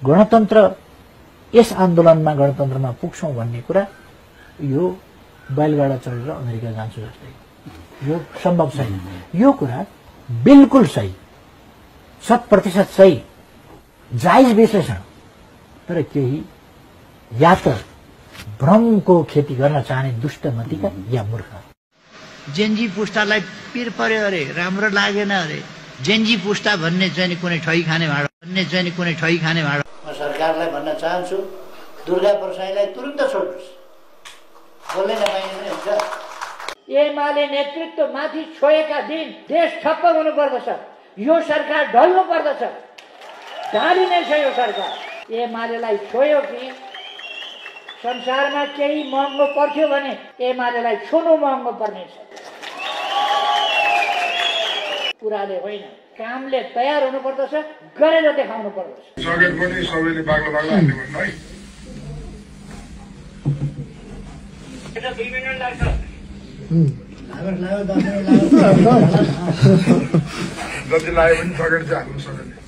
गणतन्त्र यस आन्दोलनमा गणतन्त्रमा पुग्छौं भन्ने कुरा यो बैलगाडा चढेर अमेरिका जान्छु जस्तै यो सम्भव छैन। यो कुरा बिल्कुल सही 100% सही जायज विश्लेषण, तर केही या त भ्रमको खेती गर्न चाहने दुष्टमतिका या मूर्ख। जेनजी पुस्तालाई पिर पर्यो अरे, राम्रो लागेन अरे, जेनजी पुस्ता भन्ने चाहिँ कुनै ठगी खाने भाडो म सरकारलाई भन्न चाहन्छु, दुर्गा प्रसाईलाई तुरुन्त छोड्नुस्, बोल्नै नपाइने पनि हुन्छ। एमाले नेतृत्व माथि छोएका दिन देश ठप्प हुनु पर्दछ, यो सरकार ढल्नु पर्दछ, ढालिने छ यो सरकार। एमालेलाई छोयो कि संसारमा केही महँगो पर्थ्यो भने एमालेलाई छोड्नु महँगो पर्नेछ। कुराले होइन, कामले तयार हुनु पर्दछ, गरेर देखाउनु पर्दछ। सकेट पनि सबैले बाग्लो बाग्लो हान्ने भन्नु है। এটা 2 मिनेट लाग्छ। जति लाग्यो पनि सकेट चाहिँ हाल्नु सक्यो।